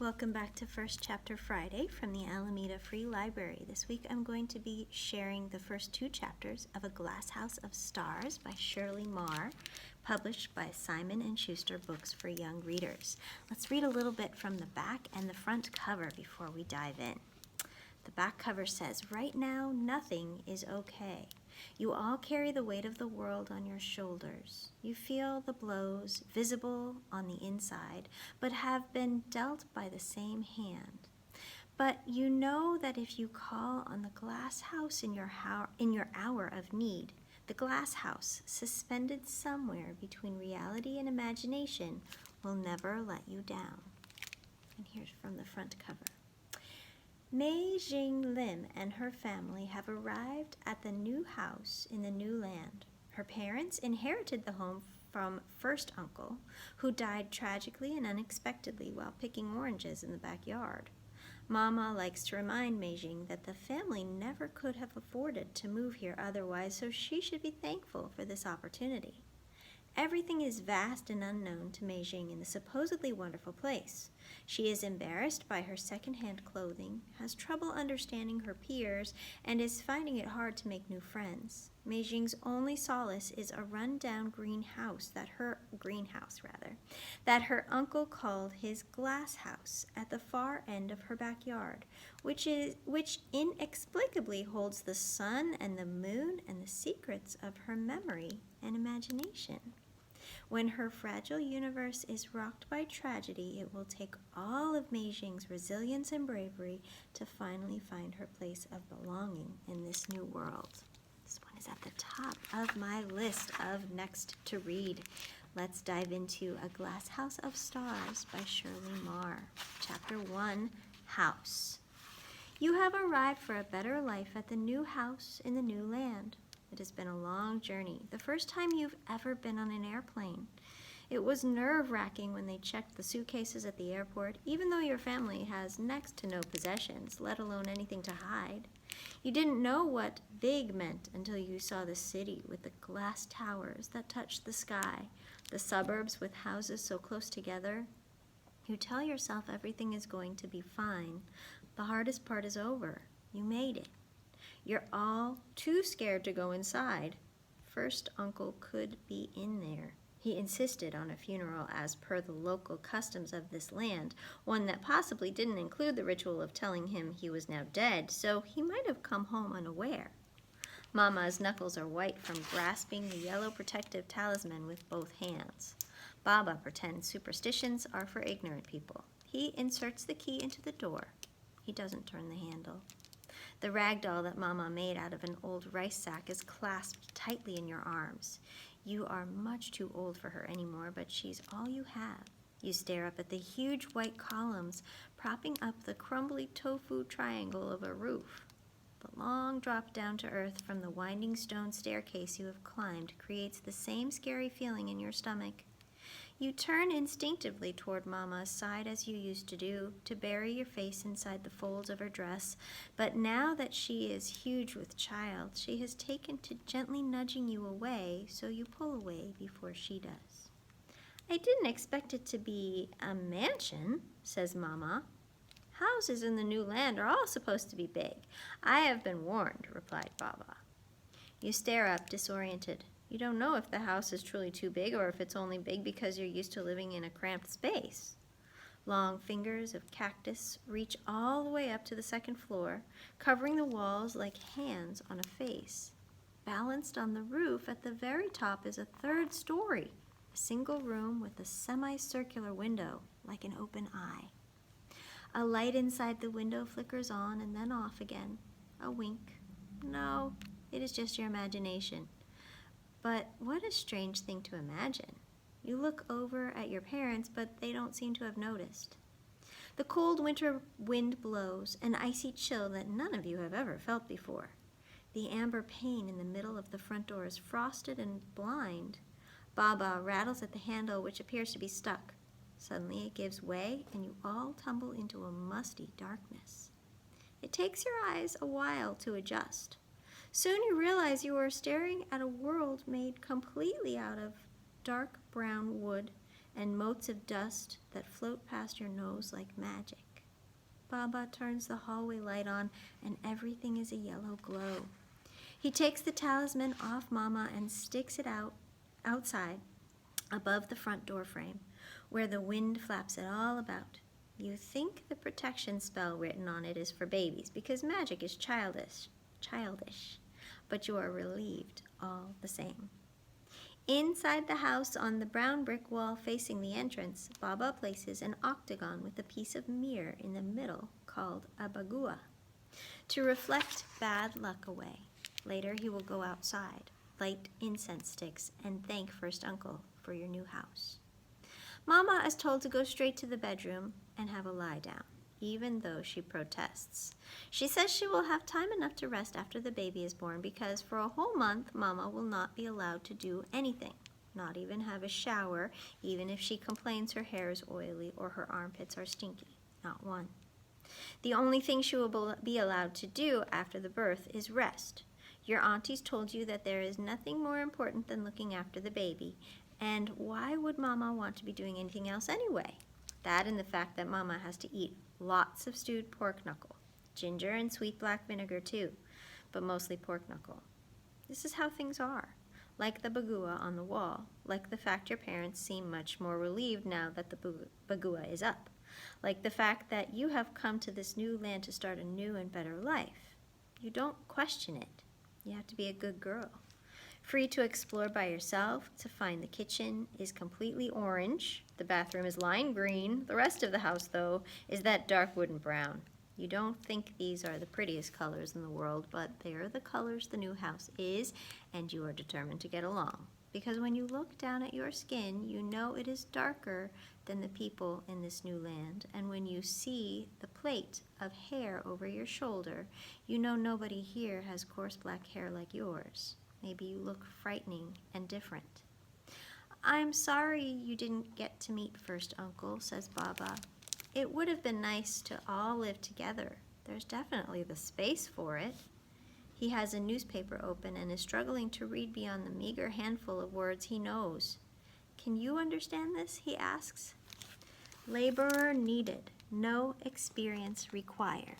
Welcome back to First Chapter Friday from the Alameda Free Library. This week I'm going to be sharing the first two chapters of A Glasshouse of Stars by Shirley Marr, published by Simon and Schuster Books for young readers. Let's read a little bit from the back and the front cover before we dive in. The back cover says, "Right now, nothing is okay. You all carry the weight of the world on your shoulders. You feel the blows visible on the inside, but have been dealt by the same hand. But you know that if you call on the glass house in your hour of need, the glass house, suspended somewhere between reality and imagination, will never let you down." And here's from the front cover. Mei Jing Lim and her family have arrived at the new house in the new land. Her parents inherited the home from first uncle, who died tragically and unexpectedly while picking oranges in the backyard. Mama likes to remind Mei Jing that the family never could have afforded to move here otherwise, so she should be thankful for this opportunity. Everything is vast and unknown to Mei Jing in the supposedly wonderful place. She is embarrassed by her second-hand clothing, has trouble understanding her peers, and is finding it hard to make new friends. Mei Jing's only solace is a run-down greenhouse that her uncle called his glass house at the far end of her backyard, which inexplicably holds the sun and the moon and the secrets of her memory and imagination. When her fragile universe is rocked by tragedy, it will take all of Mei Jing's resilience and bravery to finally find her place of belonging in this new world. This one is at the top of my list of next to read. Let's dive into A Glasshouse of Stars by Shirley Marr. Chapter 1, House. You have arrived for a better life at the new house in the new land. It has been a long journey, the first time you've ever been on an airplane. It was nerve-wracking when they checked the suitcases at the airport, even though your family has next to no possessions, let alone anything to hide. You didn't know what big meant until you saw the city with the glass towers that touched the sky, the suburbs with houses so close together. You tell yourself everything is going to be fine. The hardest part is over. You made it. You're all too scared to go inside. First uncle could be in there. He insisted on a funeral as per the local customs of this land, one that possibly didn't include the ritual of telling him he was now dead, so he might have come home unaware. Mama's knuckles are white from grasping the yellow protective talisman with both hands. Baba pretends superstitions are for ignorant people. He inserts the key into the door. He doesn't turn the handle. The rag doll that Mama made out of an old rice sack is clasped tightly in your arms. You are much too old for her anymore, but she's all you have. You stare up at the huge white columns propping up the crumbly tofu triangle of a roof. The long drop down to earth from the winding stone staircase you have climbed creates the same scary feeling in your stomach. You turn instinctively toward Mama's side as you used to do, to bury your face inside the folds of her dress, but now that she is huge with child, she has taken to gently nudging you away, so you pull away before she does. "I didn't expect it to be a mansion," says Mama. "Houses in the new land are all supposed to be big. I have been warned," replied Baba. You stare up, disoriented. You don't know if the house is truly too big or if it's only big because you're used to living in a cramped space. Long fingers of cactus reach all the way up to the second floor, covering the walls like hands on a face. Balanced on the roof at the very top is a third story, a single room with a semicircular window, like an open eye. A light inside the window flickers on and then off again. A wink. No, it is just your imagination. But what a strange thing to imagine. You look over at your parents, but they don't seem to have noticed. The cold winter wind blows, an icy chill that none of you have ever felt before. The amber pane in the middle of the front door is frosted and blind. Baba rattles at the handle, which appears to be stuck. Suddenly it gives way, and you all tumble into a musty darkness. It takes your eyes a while to adjust. Soon you realize you are staring at a world made completely out of dark brown wood, and motes of dust that float past your nose like magic. Baba turns the hallway light on, and everything is a yellow glow. He takes the talisman off Mama and sticks it outside, above the front door frame, where the wind flaps it all about. You think the protection spell written on it is for babies, because magic is childish, but you are relieved all the same. Inside the house, on the brown brick wall facing the entrance, Baba places an octagon with a piece of mirror in the middle called a bagua, to reflect bad luck away. Later he will go outside, light incense sticks, and thank First Uncle for your new house. Mama is told to go straight to the bedroom and have a lie down, even though she protests. She says she will have time enough to rest after the baby is born because for a whole month, Mama will not be allowed to do anything, not even have a shower, even if she complains her hair is oily or her armpits are stinky. Not one. The only thing she will be allowed to do after the birth is rest. Your aunties told you that there is nothing more important than looking after the baby, and why would Mama want to be doing anything else anyway? That and the fact that Mama has to eat lots of stewed pork knuckle, ginger and sweet black vinegar too, but mostly pork knuckle. This is how things are. Like the bagua on the wall, like the fact your parents seem much more relieved now that the bagua is up, like the fact that you have come to this new land to start a new and better life. You don't question it. You have to be a good girl. Free to explore by yourself, to find the kitchen is completely orange, the bathroom is lime green, the rest of the house, though, is that dark wooden brown. You don't think these are the prettiest colors in the world, but they are the colors the new house is, and you are determined to get along. Because when you look down at your skin, you know it is darker than the people in this new land, and when you see the plait of hair over your shoulder, you know nobody here has coarse black hair like yours. Maybe you look frightening and different. I'm sorry you didn't get to meet First Uncle, says Baba. It would have been nice to all live together. There's definitely the space for it. He has a newspaper open and is struggling to read beyond the meager handful of words he knows. Can you understand this? He asks. Laborer needed, no experience required.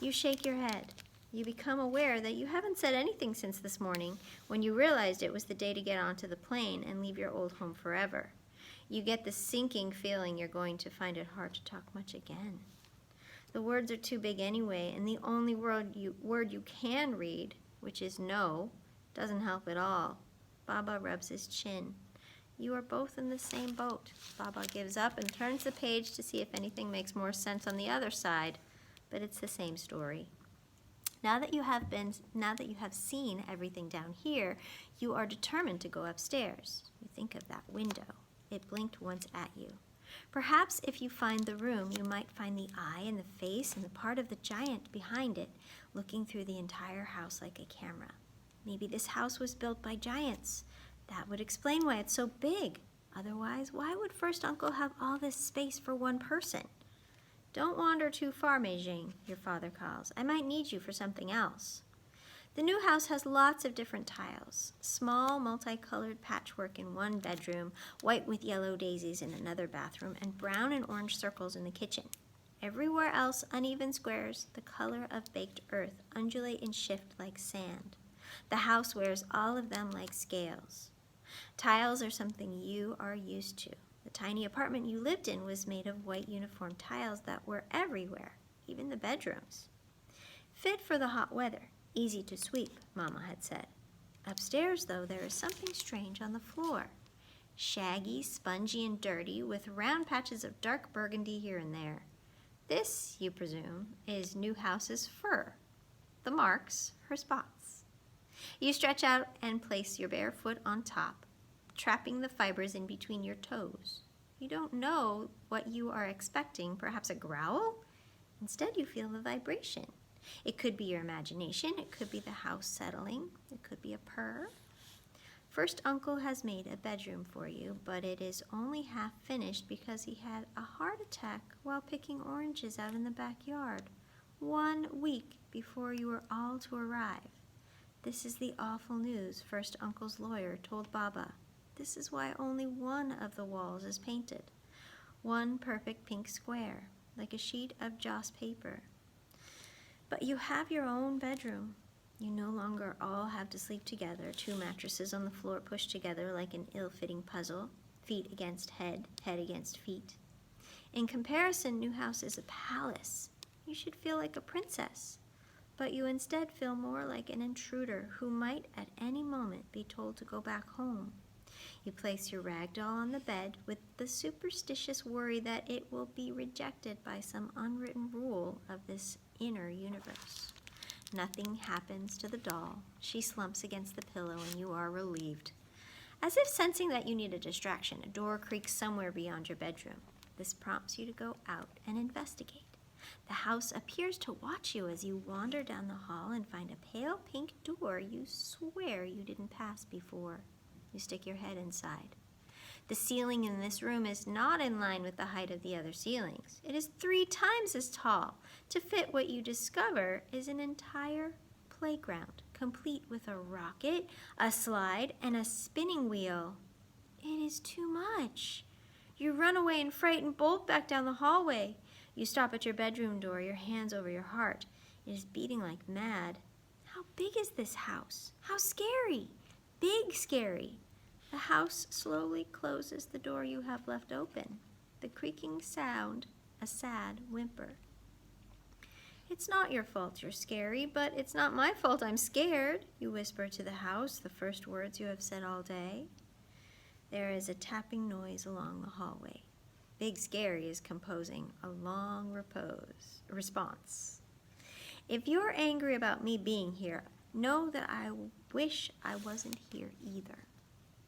You shake your head. You become aware that you haven't said anything since this morning when you realized it was the day to get onto the plane and leave your old home forever. You get the sinking feeling you're going to find it hard to talk much again. The words are too big anyway, and the only word you can read, which is no, doesn't help at all. Baba rubs his chin. You are both in the same boat. Baba gives up and turns the page to see if anything makes more sense on the other side, but it's the same story. Now that you have seen everything down here, you are determined to go upstairs. You think of that window. It blinked once at you. Perhaps if you find the room, you might find the eye and the face and the part of the giant behind it, looking through the entire house like a camera. Maybe this house was built by giants. That would explain why it's so big. Otherwise, why would First Uncle have all this space for one person? Don't wander too far, Meijing, your father calls. I might need you for something else. The new house has lots of different tiles. Small, multicolored patchwork in one bedroom, white with yellow daisies in another bathroom, and brown and orange circles in the kitchen. Everywhere else, uneven squares, the color of baked earth, undulate and shift like sand. The house wears all of them like scales. Tiles are something you are used to. The tiny apartment you lived in was made of white uniform tiles that were everywhere, even the bedrooms. Fit for the hot weather, easy to sweep, Mama had said. Upstairs, though, there is something strange on the floor. Shaggy, spongy, and dirty, with round patches of dark burgundy here and there. This, you presume, is new house's fur. The marks, her spots. You stretch out and place your bare foot on top, trapping the fibers in between your toes. You don't know what you are expecting, perhaps a growl? Instead, you feel the vibration. It could be your imagination, it could be the house settling, it could be a purr. First Uncle has made a bedroom for you, but it is only half finished because he had a heart attack while picking oranges out in the backyard, 1 week before you were all to arrive. This is the awful news First Uncle's lawyer told Baba. This is why only one of the walls is painted. One perfect pink square, like a sheet of joss paper. But you have your own bedroom. You no longer all have to sleep together, two mattresses on the floor pushed together like an ill-fitting puzzle, feet against head, head against feet. In comparison, New House is a palace. You should feel like a princess, but you instead feel more like an intruder who might at any moment be told to go back home. You place your rag doll on the bed with the superstitious worry that it will be rejected by some unwritten rule of this inner universe. Nothing happens to the doll. She slumps against the pillow and you are relieved. As if sensing that you need a distraction, a door creaks somewhere beyond your bedroom. This prompts you to go out and investigate. The house appears to watch you as you wander down the hall and find a pale pink door you swear you didn't pass before. You stick your head inside. The ceiling in this room is not in line with the height of the other ceilings. It is 3 times as tall. To fit what you discover is an entire playground, complete with a rocket, a slide, and a spinning wheel. It is too much. You run away in fright and bolt back down the hallway. You stop at your bedroom door, your hands over your heart. It is beating like mad. How big is this house? How scary! Big scary. The house slowly closes the door you have left open. The creaking sound, a sad whimper. It's not your fault you're scary, but it's not my fault I'm scared, you whisper to the house, the first words you have said all day. There is a tapping noise along the hallway. Big Scary is composing a long response. If you're angry about me being here, know that I wish I wasn't here either.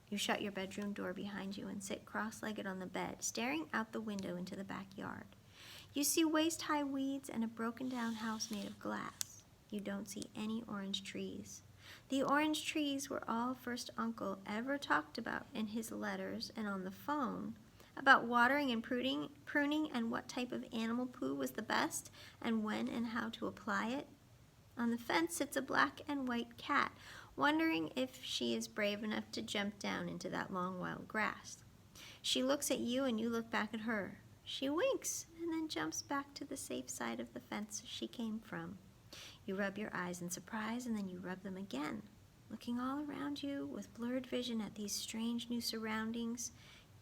You shut your bedroom door behind you and sit cross-legged on the bed, staring out the window into the backyard. You see waist-high weeds and a broken-down house made of glass. You don't see any orange trees. The orange trees were all First Uncle ever talked about in his letters and on the phone, about watering and pruning and what type of animal poo was the best and when and how to apply it. On the fence sits a black and white cat, wondering if she is brave enough to jump down into that long wild grass. She looks at you and you look back at her. She winks and then jumps back to the safe side of the fence she came from. You rub your eyes in surprise and then you rub them again. Looking all around you with blurred vision at these strange new surroundings,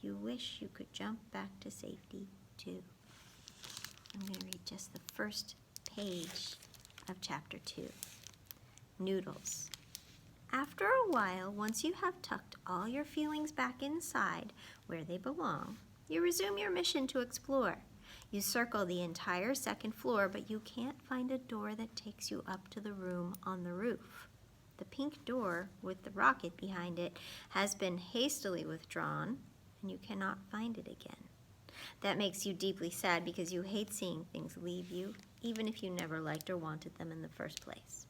you wish you could jump back to safety too. I'm going to read just the first page of chapter 2. Noodles. After a while, once you have tucked all your feelings back inside where they belong, you resume your mission to explore. You circle the entire second floor, but you can't find a door that takes you up to the room on the roof. The pink door with the rocket behind it has been hastily withdrawn, and you cannot find it again. That makes you deeply sad because you hate seeing things leave you, even if you never liked or wanted them in the first place.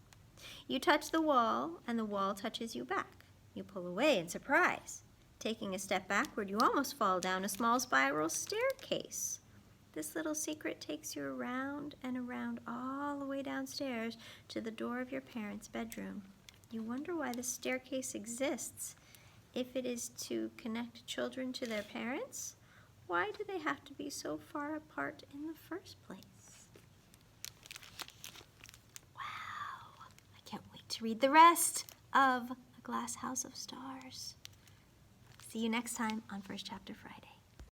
You touch the wall, and the wall touches you back. You pull away in surprise. Taking a step backward, you almost fall down a small spiral staircase. This little secret takes you around and around all the way downstairs to the door of your parents' bedroom. You wonder why the staircase exists. If it is to connect children to their parents, why do they have to be so far apart in the first place? Wow, I can't wait to read the rest of A Glasshouse of Stars. See you next time on First Chapter Friday.